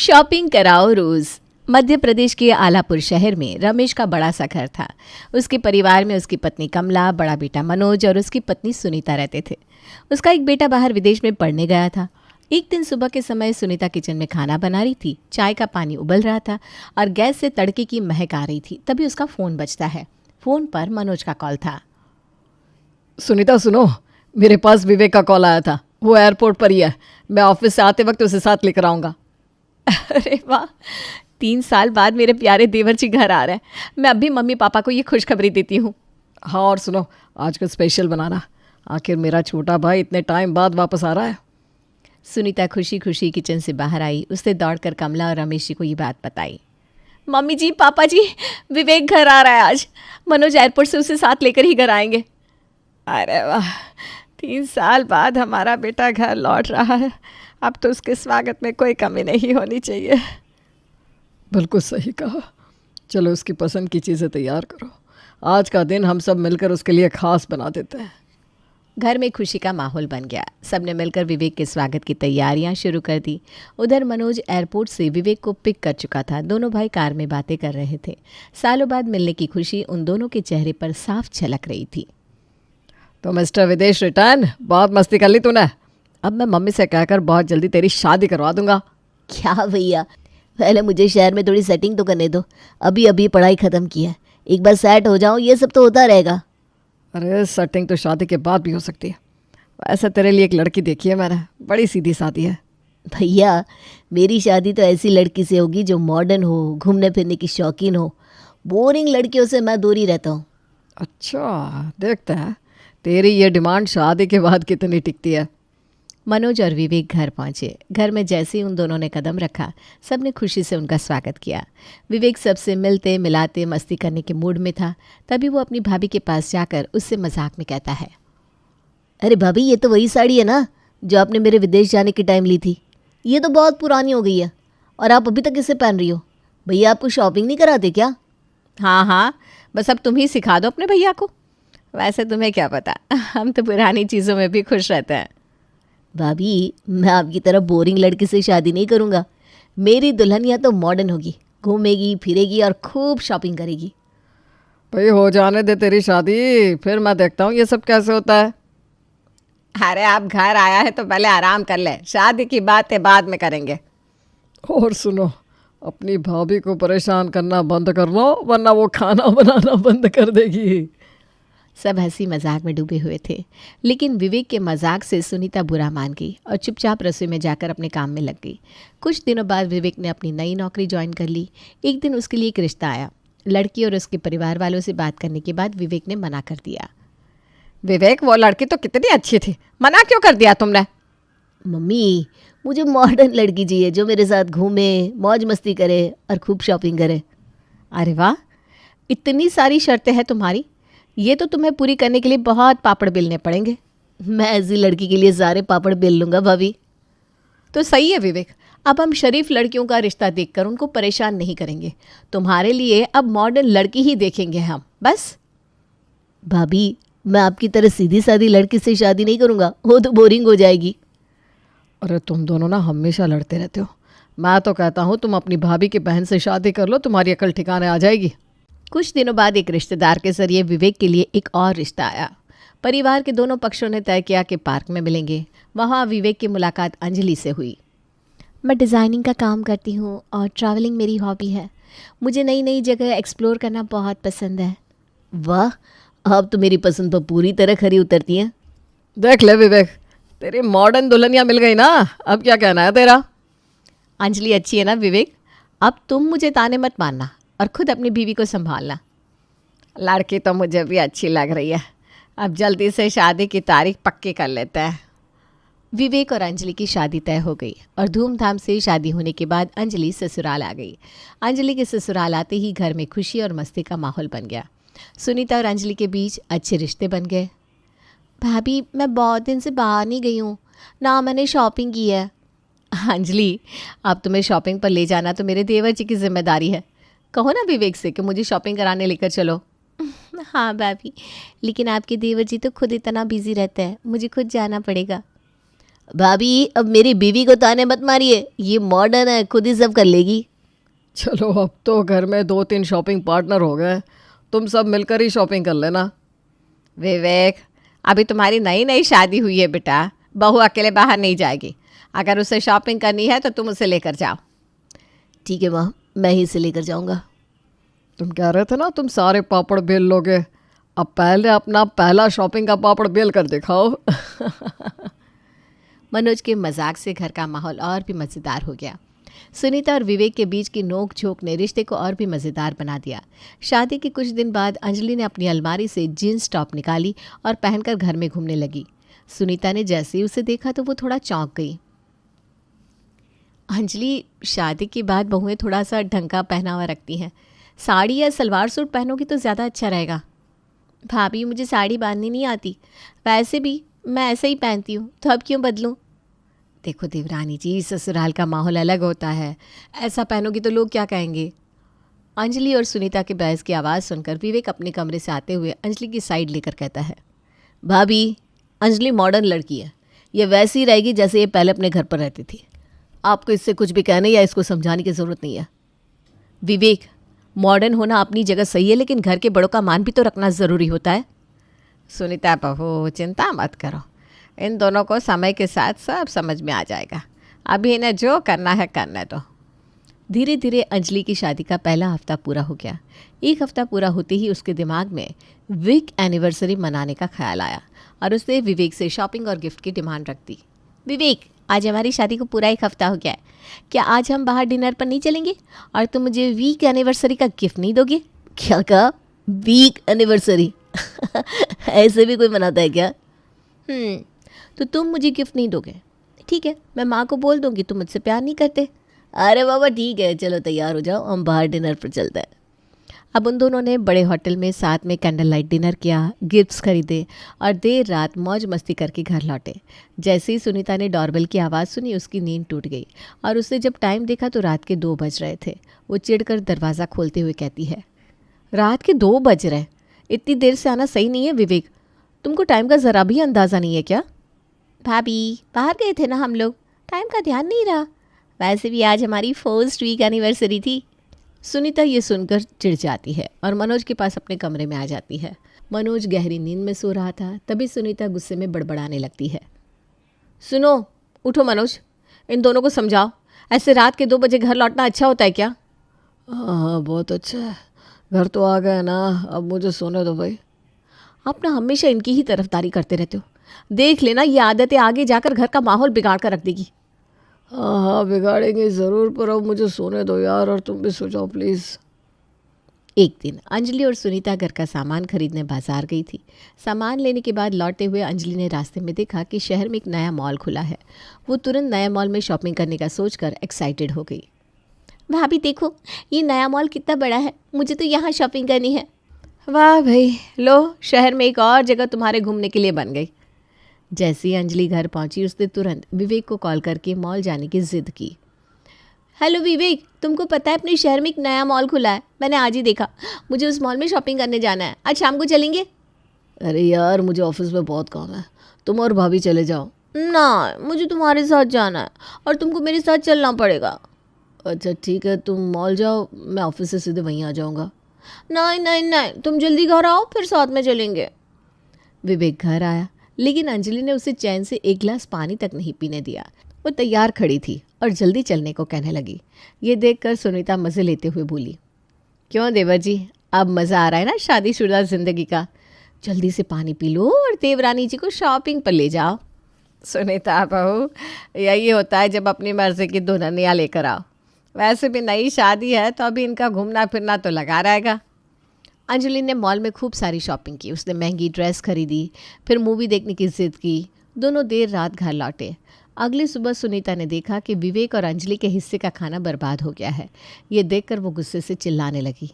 Shopping कराओ रोज। मध्य प्रदेश के आलापुर शहर में रमेश का बड़ा सा घर था। उसके परिवार में उसकी पत्नी कमला, बड़ा बेटा मनोज और उसकी पत्नी सुनीता रहते थे। उसका एक बेटा बाहर विदेश में पढ़ने गया था। एक दिन सुबह के समय सुनीता किचन में खाना बना रही थी। चाय का पानी उबल रहा था और गैस से तड़के की महक आ रही थी। तभी उसका फ़ोन बजता है। फ़ोन पर मनोज का कॉल था। सुनीता सुनो, मेरे पास विवेक का कॉल आया था। वो एयरपोर्ट पर ही है। मैं ऑफिस से आते वक्त उसे साथ लेकर आऊँगा। अरे वाह, 3 साल बाद मेरे प्यारे देवर जी घर आ रहे हैं। मैं अभी मम्मी पापा को ये खुशखबरी देती हूँ। हाँ, और सुनो, आज का स्पेशल बनाना। आखिर मेरा छोटा भाई इतने टाइम बाद वापस आ रहा है। सुनीता खुशी खुशी किचन से बाहर आई। उसने दौड़कर कमला और रमेश जी को ये बात बताई। मम्मी जी, पापा जी, विवेक घर आ रहा है आज। मनोज एयरपोर्ट से उसे साथ लेकर ही घर आएंगे। अरे वाह, 3 साल बाद हमारा बेटा घर लौट रहा है। अब तो उसके स्वागत में कोई कमी नहीं होनी चाहिए। बिल्कुल सही कहा। चलो उसकी पसंद की चीज़ें तैयार करो। आज का दिन हम सब मिलकर उसके लिए खास बना देते हैं। घर में खुशी का माहौल बन गया। सबने मिलकर विवेक के स्वागत की तैयारियां शुरू कर दी। उधर मनोज एयरपोर्ट से विवेक को पिक कर चुका था। दोनों भाई कार में बातें कर रहे थे। सालों बाद मिलने की खुशी उन दोनों के चेहरे पर साफ झलक रही थी। तो मिस्टर विदेश रिटर्न, बहुत मस्ती कर ली तूने। अब मैं मम्मी से कहकर बहुत जल्दी तेरी शादी करवा दूंगा। क्या भैया, पहले मुझे शहर में थोड़ी सेटिंग तो करने दो। अभी अभी पढ़ाई ख़त्म की है। एक बार सेट हो जाऊँ ये सब तो होता रहेगा। अरे सेटिंग तो शादी के बाद भी हो सकती है। वैसे तेरे लिए एक लड़की देखी है मैंने, बड़ी सीधी सादी है। भैया, मेरी शादी तो ऐसी लड़की से होगी जो मॉडर्न हो, घूमने फिरने की शौकीन हो। बोरिंग लड़कियों से मैं दूर ही रहता हूँ। अच्छा, देखते हैं तेरी ये डिमांड शादी के बाद कितनी टिकती है। मनोज और विवेक घर पहुंचे। घर में जैसे ही उन दोनों ने कदम रखा, सबने खुशी से उनका स्वागत किया। विवेक सबसे मिलते मिलाते मस्ती करने के मूड में था। तभी वो अपनी भाभी के पास जाकर उससे मजाक में कहता है, अरे भाभी, ये तो वही साड़ी है ना जो आपने मेरे विदेश जाने के टाइम ली थी। ये तो बहुत पुरानी हो गई है और आप अभी तक इसे पहन रही हो। भैया, आपको शॉपिंग नहीं कराते क्या? हाँ हाँ, बस अब तुम ही सिखा दो अपने भैया को। वैसे तुम्हें क्या पता, हम तो पुरानी चीज़ों में भी खुश रहते हैं। भाभी, मैं आपकी तरह बोरिंग लड़की से शादी नहीं करूँगा। मेरी दुल्हनिया तो मॉडर्न होगी, घूमेगी फिरेगी और खूब शॉपिंग करेगी। भाई हो जाने दे तेरी शादी, फिर मैं देखता हूँ ये सब कैसे होता है। अरे आप घर आया है तो पहले आराम कर ले, शादी की बातें बाद में करेंगे। और सुनो, अपनी भाभी को परेशान करना बंद कर लो, वरना वो खाना बनाना बंद कर देगी। सब हंसी मजाक में डूबे हुए थे, लेकिन विवेक के मजाक से सुनीता बुरा मान गई और चुपचाप रसोई में जाकर अपने काम में लग गई। कुछ दिनों बाद विवेक ने अपनी नई नौकरी ज्वाइन कर ली। एक दिन उसके लिए एक रिश्ता आया। लड़की और उसके परिवार वालों से बात करने के बाद विवेक ने मना कर दिया। विवेक, वो लड़की तो कितनी अच्छी थी, मना क्यों कर दिया तुमने? मम्मी, मुझे मॉडर्न लड़की चाहिए जो मेरे साथ घूमे, मौज मस्ती करे और खूब शॉपिंग करे। अरे वाह, इतनी सारी शर्तें हैं तुम्हारी। ये तो तुम्हें पूरी करने के लिए बहुत पापड़ बेलने पड़ेंगे। मैं ऐसी लड़की के लिए सारे पापड़ बेल लूँगा भाभी। तो सही है विवेक, अब हम शरीफ लड़कियों का रिश्ता देखकर उनको परेशान नहीं करेंगे। तुम्हारे लिए अब मॉडर्न लड़की ही देखेंगे हम, बस। भाभी, मैं आपकी तरह सीधी सादी लड़की से शादी नहीं करूँगा, वो तो बोरिंग हो जाएगी। अरे तुम दोनों ना हमेशा लड़ते रहते हो। मैं तो कहता हूँ तुम अपनी भाभी की बहन से शादी कर लो, तुम्हारी अकल ठिकाने आ जाएगी। कुछ दिनों बाद एक रिश्तेदार के जरिए विवेक के लिए एक और रिश्ता आया। परिवार के दोनों पक्षों ने तय किया कि पार्क में मिलेंगे। वहाँ विवेक की मुलाकात अंजलि से हुई। मैं डिज़ाइनिंग का काम करती हूँ और ट्रैवलिंग मेरी हॉबी है। मुझे नई नई जगह एक्सप्लोर करना बहुत पसंद है। वाह, आप तो मेरी पसंद पर पूरी तरह खरी उतरती हैं। देख ले विवेक, तेरी मॉडर्न दुल्हनिया मिल गई ना, अब क्या कहना है तेरा? अंजलि अच्छी है ना विवेक? अब तुम मुझे ताने मत मारना और खुद अपनी बीवी को संभालना। लड़की तो मुझे भी अच्छी लग रही है, अब जल्दी से शादी की तारीख पक्की कर लेते हैं। विवेक और अंजलि की शादी तय हो गई और धूमधाम से शादी होने के बाद अंजलि ससुराल आ गई। अंजलि के ससुराल आते ही घर में खुशी और मस्ती का माहौल बन गया। सुनीता और अंजलि के बीच अच्छे रिश्ते बन गए। भाभी, मैं बहुत दिन से बाहर नहीं गई हूँ ना, मैंने शॉपिंग की है। अंजलि, अब तुम्हें शॉपिंग पर ले जाना तो मेरे देवर जी की जिम्मेदारी है। कहो ना विवेक से कि मुझे शॉपिंग कराने लेकर चलो। हाँ भाभी, लेकिन आपके देवर जी तो खुद इतना बिजी रहते हैं, मुझे खुद जाना पड़ेगा। भाभी अब मेरी बीवी को ताने मत मारिए, ये मॉडर्न है, खुद ही सब कर लेगी। चलो अब तो घर में 2-3 शॉपिंग पार्टनर हो गए, तुम सब मिलकर ही शॉपिंग कर लेना। विवेक, अभी तुम्हारी नई नई शादी हुई है बेटा, बहू अकेले बाहर नहीं जाएगी। अगर उसे शॉपिंग करनी है तो तुम उसे लेकर जाओ। ठीक है माँ, मैं ही इसे लेकर जाऊंगा। तुम कह रहे थे ना तुम सारे पापड़ बेल लोगे, अब पहले अपना पहला शॉपिंग का पापड़ बेल कर दिखाओ। मनोज के मजाक से घर का माहौल और भी मज़ेदार हो गया। सुनीता और विवेक के बीच की नोक झोंक ने रिश्ते को और भी मज़ेदार बना दिया। शादी के कुछ दिन बाद अंजलि ने अपनी अलमारी से जीन्स टॉप निकाली और पहनकर घर में घूमने लगी। सुनीता ने जैसे ही उसे देखा तो वो थोड़ा चौंक गई। अंजलि, शादी के बाद बहुएं थोड़ा सा ढंग का पहनावा रखती हैं, साड़ी या सलवार सूट पहनोगी तो ज़्यादा अच्छा रहेगा। भाभी, मुझे साड़ी बांधनी नहीं आती, वैसे भी मैं ऐसे ही पहनती हूँ, तो अब क्यों बदलूँ? देखो देवरानी जी, ससुराल का माहौल अलग होता है, ऐसा पहनोगी तो लोग क्या कहेंगे? अंजलि और सुनीता के बहस की आवाज़ सुनकर विवेक अपने कमरे से आते हुए अंजलि की साइड लेकर कहता है, भाभी, अंजलि मॉडर्न लड़की है, ये वैसी ही रहेगी जैसे ये पहले अपने घर पर रहती थी। आपको इससे कुछ भी कहने या इसको समझाने की ज़रूरत नहीं है। विवेक, मॉडर्न होना अपनी जगह सही है, लेकिन घर के बड़ों का मान भी तो रखना ज़रूरी होता है। सुनीता बहू, चिंता मत करो, इन दोनों को समय के साथ सब समझ में आ जाएगा। अभी इन्हें जो करना है करने दो। धीरे धीरे अंजलि की शादी का पहला हफ्ता पूरा हो गया। एक हफ्ता पूरा होते ही उसके दिमाग में वीक एनिवर्सरी मनाने का ख्याल आया और उसने विवेक से शॉपिंग और गिफ्ट की डिमांड रख दी। विवेक, आज हमारी शादी को पूरा 1 हफ्ता हो गया है, क्या आज हम बाहर डिनर पर नहीं चलेंगे और तुम मुझे वीक एनिवर्सरी का गिफ्ट नहीं दोगे? क्या कहा? Week anniversary? ऐसे भी कोई मनाता है क्या? तो तुम मुझे गिफ्ट नहीं दोगे? ठीक है, मैं माँ को बोल दूँगी तुम मुझसे प्यार नहीं करते। अरे बाबा ठीक है, चलो तैयार हो जाओ, हम बाहर डिनर पर चलते हैं। अब उन दोनों ने बड़े होटल में साथ में कैंडल लाइट डिनर किया, गिफ्ट्स खरीदे और देर रात मौज मस्ती करके घर लौटे। जैसे ही सुनीता ने डोरबेल की आवाज़ सुनी, उसकी नींद टूट गई और उसने जब टाइम देखा तो रात के 2 बज रहे थे। वो चिढ़कर दरवाज़ा खोलते हुए कहती है, रात के 2 बज रहे? इतनी देर से आना सही नहीं है विवेक, तुमको टाइम का ज़रा भी अंदाज़ा नहीं है क्या? भाभी, बाहर गए थे ना हम लोग, टाइम का ध्यान नहीं रहा। वैसे भी आज हमारी फर्स्ट वीक एनिवर्सरी थी। सुनीता ये सुनकर चिढ़ जाती है और मनोज के पास अपने कमरे में आ जाती है। मनोज गहरी नींद में सो रहा था, तभी सुनीता गुस्से में बड़बड़ाने लगती है। सुनो, उठो मनोज, इन दोनों को समझाओ, ऐसे रात के 2 बजे घर लौटना अच्छा होता है क्या? हाँ बहुत अच्छा है, घर तो आ गए ना, अब मुझे सोने दो भाई। आप ना हमेशा इनकी ही तरफदारी करते रहते हो, देख लेना ये आदतें आगे जाकर घर का माहौल बिगाड़ कर रख देगी। हाँ हाँ बिगाड़ेंगे ज़रूर, पर अब मुझे सोने दो यार, और तुम भी सो जाओ प्लीज़। एक दिन अंजलि और सुनीता घर का सामान खरीदने बाजार गई थी। सामान लेने के बाद लौटते हुए अंजलि ने रास्ते में देखा कि शहर में एक नया मॉल खुला है। वो तुरंत नया मॉल में शॉपिंग करने का सोचकर एक्साइटेड हो गई। भाभी देखो, ये नया मॉल कितना बड़ा है, मुझे तो यहाँ शॉपिंग करनी है। वाह भाई, लो शहर में एक और जगह तुम्हारे घूमने के लिए बन गई। जैसे ही अंजलि घर पहुंची, उसने तुरंत विवेक को कॉल करके मॉल जाने की जिद की। हेलो विवेक, तुमको पता है अपने शहर में एक नया मॉल खुला है, मैंने आज ही देखा, मुझे उस मॉल में शॉपिंग करने जाना है, आज शाम को चलेंगे? अरे यार मुझे ऑफिस में बहुत काम है, तुम और भाभी चले जाओ। ना, मुझे तुम्हारे साथ जाना है और तुमको मेरे साथ चलना पड़ेगा। अच्छा ठीक है, तुम मॉल जाओ, मैं ऑफिस से सीधे वहीं आ जाऊँगा। नहीं नहीं नहीं, तुम जल्दी घर आओ, फिर साथ में चलेंगे। विवेक घर आया, लेकिन अंजलि ने उसे चैन से एक गिलास पानी तक नहीं पीने दिया। वो तैयार खड़ी थी और जल्दी चलने को कहने लगी। ये देखकर सुनीता मज़े लेते हुए बोली, क्यों देवर जी, अब मज़ा आ रहा है ना शादीशुदा ज़िंदगी का? जल्दी से पानी पी लो और देवरानी जी को शॉपिंग पर ले जाओ। सुनीता बहू, यही होता है जब अपनी मर्ज़ी की दुल्हनिया लेकर आओ। वैसे भी नई शादी है तो अभी इनका घूमना फिरना तो लगा रहेगा। अंजलि ने मॉल में खूब सारी शॉपिंग की। उसने महंगी ड्रेस खरीदी, फिर मूवी देखने की जिद की। दोनों देर रात घर लौटे। अगली सुबह सुनीता ने देखा कि विवेक और अंजलि के हिस्से का खाना बर्बाद हो गया है। ये देखकर वो गुस्से से चिल्लाने लगी।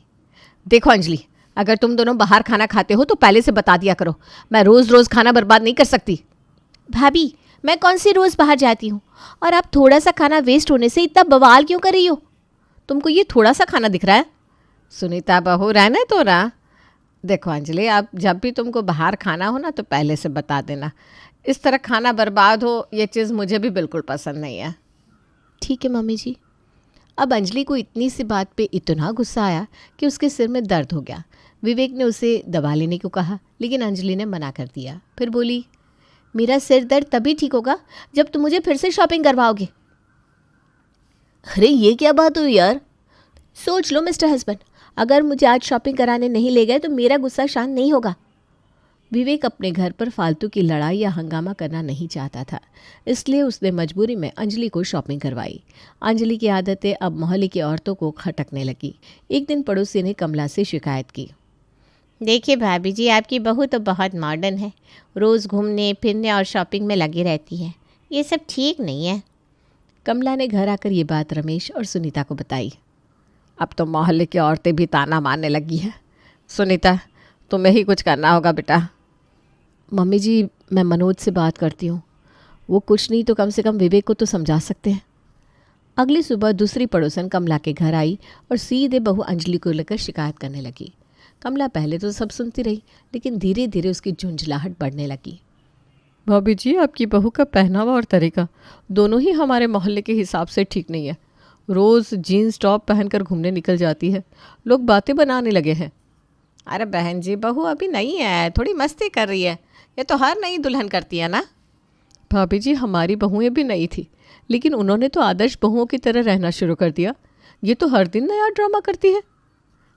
देखो अंजलि, अगर तुम दोनों बाहर खाना खाते हो तो पहले से बता दिया करो, मैं रोज़ रोज़ खाना बर्बाद नहीं कर सकती। भाभी, मैं कौन सी रोज़ बाहर जाती हूँ, और आप थोड़ा सा खाना वेस्ट होने से इतना बवाल क्यों कर रही हो? तुमको ये थोड़ा सा खाना दिख रहा है? सुनीता बहू, रहने तो ना। देखो अंजलि, अब जब भी तुमको बाहर खाना हो ना तो पहले से बता देना, इस तरह खाना बर्बाद हो ये चीज़ मुझे भी बिल्कुल पसंद नहीं है। ठीक है मम्मी जी। अब अंजलि को इतनी सी बात पे इतना गुस्सा आया कि उसके सिर में दर्द हो गया। विवेक ने उसे दवा लेने को कहा, लेकिन अंजलि ने मना कर दिया। फिर बोली, मेरा सिर दर्द तभी ठीक होगा जब तुम मुझे फिर से शॉपिंग करवाओगे। अरे ये क्या बात हुई यार? सोच लो मिस्टर हस्बैंड, अगर मुझे आज शॉपिंग कराने नहीं ले गए तो मेरा गुस्सा शांत नहीं होगा। विवेक अपने घर पर फालतू की लड़ाई या हंगामा करना नहीं चाहता था, इसलिए उसने मजबूरी में अंजलि को शॉपिंग करवाई। अंजलि की आदतें अब मोहल्ले की औरतों को खटकने लगी। एक दिन पड़ोसी ने कमला से शिकायत की, देखिए भाभी जी, आपकी बहू तो बहुत मॉडर्न है, रोज़ घूमने फिरने और शॉपिंग में लगी रहती है, ये सब ठीक नहीं है। कमला ने घर आकर ये बात रमेश और सुनीता को बताई। अब तो मोहल्ले की औरतें भी ताना मारने लगी हैं। सुनीता, तुम्हें ही कुछ करना होगा बेटा। मम्मी जी, मैं मनोज से बात करती हूँ, वो कुछ नहीं तो कम से कम विवेक को तो समझा सकते हैं। अगली सुबह दूसरी पड़ोसन कमला के घर आई और सीधे बहू अंजलि को लेकर शिकायत करने लगी। कमला पहले तो सब सुनती रही, लेकिन धीरे धीरे उसकी झुंझलाहट बढ़ने लगी। भाभी जी, आपकी बहू का पहनावा और तरीका दोनों ही हमारे मोहल्ले के हिसाब से ठीक नहीं है। रोज़ जीन्स टॉप पहनकर घूमने निकल जाती है, लोग बातें बनाने लगे हैं। अरे बहन जी, बहू अभी नहीं है, थोड़ी मस्ती कर रही है, ये तो हर नई दुल्हन करती है ना। भाभी जी, हमारी बहुएं भी नई थी, लेकिन उन्होंने तो आदर्श बहुओं की तरह रहना शुरू कर दिया। ये तो हर दिन नया ड्रामा करती है।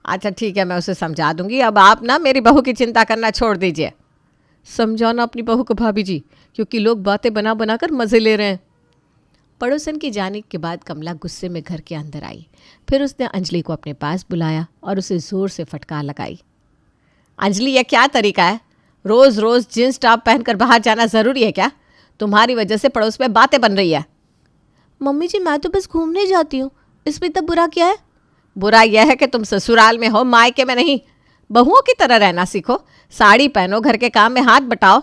अच्छा ठीक है, मैं उसे समझा दूंगी। अब आप ना मेरी बहू की चिंता करना छोड़ दीजिए। समझाना अपनी बहू को भाभी जी, क्योंकि लोग बातें बना बना कर मज़े ले रहे हैं। पड़ोसन की जाने के बाद कमला गुस्से में घर के अंदर आई। फिर उसने अंजलि को अपने पास बुलाया और उसे ज़ोर से फटकार लगाई। अंजलि, ये क्या तरीका है? रोज़ रोज़ जींस टॉप पहनकर बाहर जाना ज़रूरी है क्या? तुम्हारी वजह से पड़ोस में बातें बन रही है। मम्मी जी, मैं तो बस घूमने जाती हूँ, इसमें इतना बुरा क्या है? बुरा यह है कि तुम ससुराल में हो, मायके में नहीं। बहुओं की तरह रहना सीखो, साड़ी पहनो, घर के काम में हाथ बटाओ।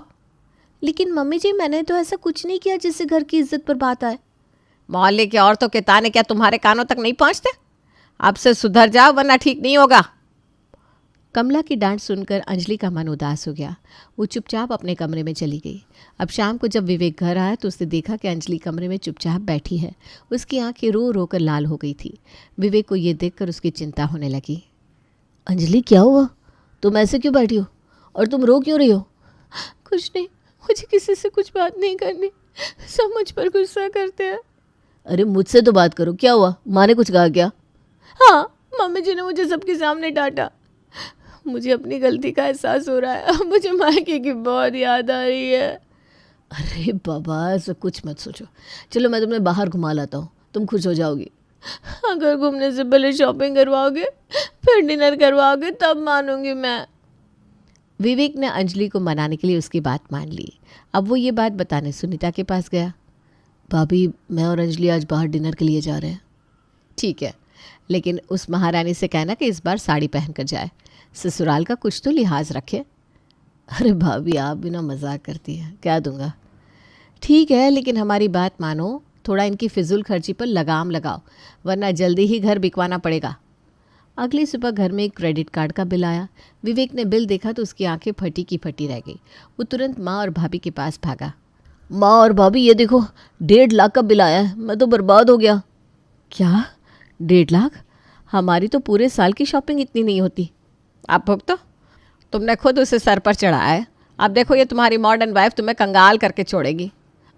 लेकिन मम्मी जी, मैंने तो ऐसा कुछ नहीं किया जिससे घर की इज्जत पर बात आए। मोहल्ले की औरतों के ताने क्या तुम्हारे कानों तक नहीं पहुंचते? अब से सुधर जाओ वरना ठीक नहीं होगा। कमला की डांट सुनकर अंजलि का मन उदास हो गया। वो चुपचाप अपने कमरे में चली गई। अब शाम को जब विवेक घर आया तो उसने देखा कि अंजलि कमरे में चुपचाप बैठी है। उसकी आंखें रो रो कर लाल हो गई थी। विवेक को ये देखकर उसकी चिंता होने लगी। अंजलि, क्या हुआ? तुम ऐसे क्यों बैठी हो और तुम रो क्यों रही हो? कुछ नहीं, मुझे किसी से कुछ बात नहीं करनी, सब मुझ पर गुस्सा करते हैं। अरे मुझसे तो बात करो, क्या हुआ? माँ ने कुछ कहा क्या? हाँ, मम्मी जी ने मुझे सबके सामने डांटा। मुझे अपनी गलती का एहसास हो रहा है, मुझे मायके की बहुत याद आ रही है। अरे बाबा, ऐसा कुछ मत सोचो, चलो मैं तुम्हें बाहर घुमा लाता हूँ, तुम खुश हो जाओगी। अगर घूमने से पहले शॉपिंग करवाओगे, फिर डिनर करवाओगे, तब मानूंगी मैं। विवेक ने अंजलि को मनाने के लिए उसकी बात मान ली। अब वो ये बात बताने सुनीता के पास गया। भाभी, मैं और अंजलि आज बाहर डिनर के लिए जा रहे हैं। ठीक है, लेकिन उस महारानी से कहना कि इस बार साड़ी पहन कर जाए, ससुराल का कुछ तो लिहाज रखे। अरे भाभी, आप भी ना मजाक करती हैं, क्या दूंगा। ठीक है, लेकिन हमारी बात मानो, थोड़ा इनकी फिजूल खर्ची पर लगाम लगाओ, वरना जल्दी ही घर बिकवाना पड़ेगा। अगली सुबह घर में एक क्रेडिट कार्ड का बिल आया। विवेक ने बिल देखा तो उसकी आंखें फटी की फटी रह गई। वो तुरंत माँ और भाभी के पास भागा। माँ और भाभी, ये देखो, 1.5 लाख का बिल आया है, मैं तो बर्बाद हो गया। क्या? 1.5 लाख? हमारी तो पूरे साल की शॉपिंग इतनी नहीं होती। आप भुगतो, तुमने खुद उसे सर पर चढ़ाया है। अब देखो, ये तुम्हारी मॉडर्न वाइफ तुम्हें कंगाल करके छोड़ेगी।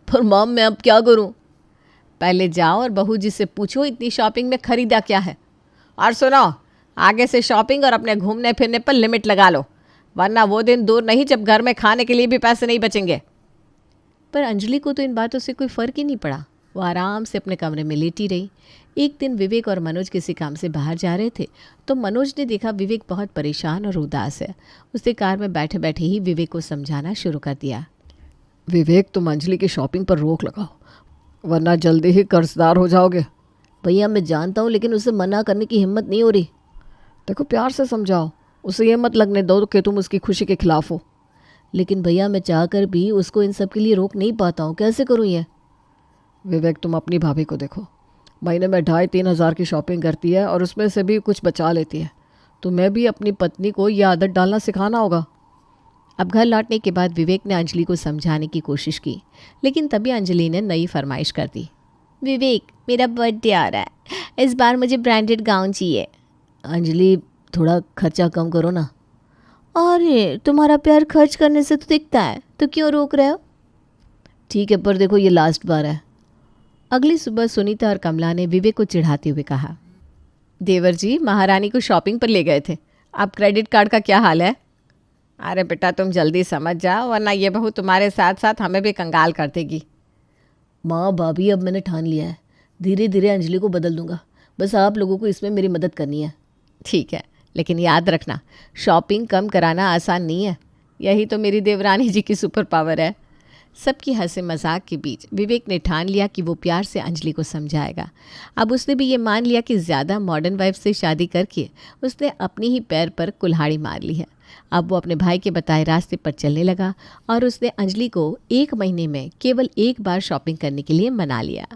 पर मॉम, मैं अब क्या करूं? पहले जाओ और बहू जी से पूछो इतनी शॉपिंग में खरीदा क्या है। और सुनो, आगे से शॉपिंग और अपने घूमने फिरने पर लिमिट लगा लो, वरना वो दिन दूर नहीं जब घर में खाने के लिए भी पैसे नहीं बचेंगे। पर अंजलि को तो इन बातों से कोई फ़र्क ही नहीं पड़ा। वो आराम से अपने कमरे में लेटी रही। एक दिन विवेक और मनोज किसी काम से बाहर जा रहे थे तो मनोज ने देखा विवेक बहुत परेशान और उदास है। उसने कार में बैठे बैठे ही विवेक को समझाना शुरू कर दिया। विवेक, तुम अंजलि की शॉपिंग पर रोक लगाओ, वरना जल्दी ही कर्जदार हो जाओगे। भैया, मैं जानता हूँ, लेकिन उसे मना करने की हिम्मत नहीं हो रही। देखो, प्यार से समझाओ, उसे ये मत लगने दो कि तुम उसकी खुशी के खिलाफ हो। लेकिन भैया, मैं चाहकर भी उसको इन सब के लिए रोक नहीं पाता हूँ, कैसे करूँ ये? विवेक, तुम अपनी भाभी को देखो, महीने में 2,500-3 हज़ार की शॉपिंग करती है और उसमें से भी कुछ बचा लेती है। तुम्हें भी अपनी पत्नी को यह आदत डालना सिखाना होगा। अब घर लौटने के बाद विवेक ने अंजलि को समझाने की कोशिश की, लेकिन तभी अंजलि ने नई फरमाइश कर दी। विवेक, मेरा बर्थडे आ रहा है, इस बार मुझे ब्रांडेड गाउन चाहिए। अंजलि, थोड़ा खर्चा कम करो ना। अरे, तुम्हारा प्यार खर्च करने से तो दिखता है, तो क्यों रोक रहे हो? ठीक है, पर देखो ये लास्ट बार है। अगली सुबह सुनीता और कमला ने विवेक को चिढ़ाते हुए कहा, देवर जी महारानी को शॉपिंग पर ले गए थे, अब क्रेडिट कार्ड का क्या हाल है? अरे बेटा तुम जल्दी समझ जाओ, वरना ये बहू तुम्हारे साथ साथ हमें भी कंगाल कर देगी। माँ भाभी, अब मैंने ठान लिया है, धीरे धीरे अंजलि को बदल दूंगा। बस आप लोगों को इसमें मेरी मदद करनी है। ठीक है, लेकिन याद रखना शॉपिंग कम कराना आसान नहीं है, यही तो मेरी देवरानी जी की सुपर पावर है। सबकी हंसी मजाक के बीच विवेक ने ठान लिया कि वो प्यार से अंजलि को समझाएगा। अब उसने भी ये मान लिया कि ज़्यादा मॉडर्न वाइफ से शादी करके उसने अपनी ही पैर पर कुल्हाड़ी मार ली है। अब वो अपने भाई के बताए रास्ते पर चलने लगा और उसने अंजलि को 1 महीने में केवल 1 बार शॉपिंग करने के लिए मना लिया।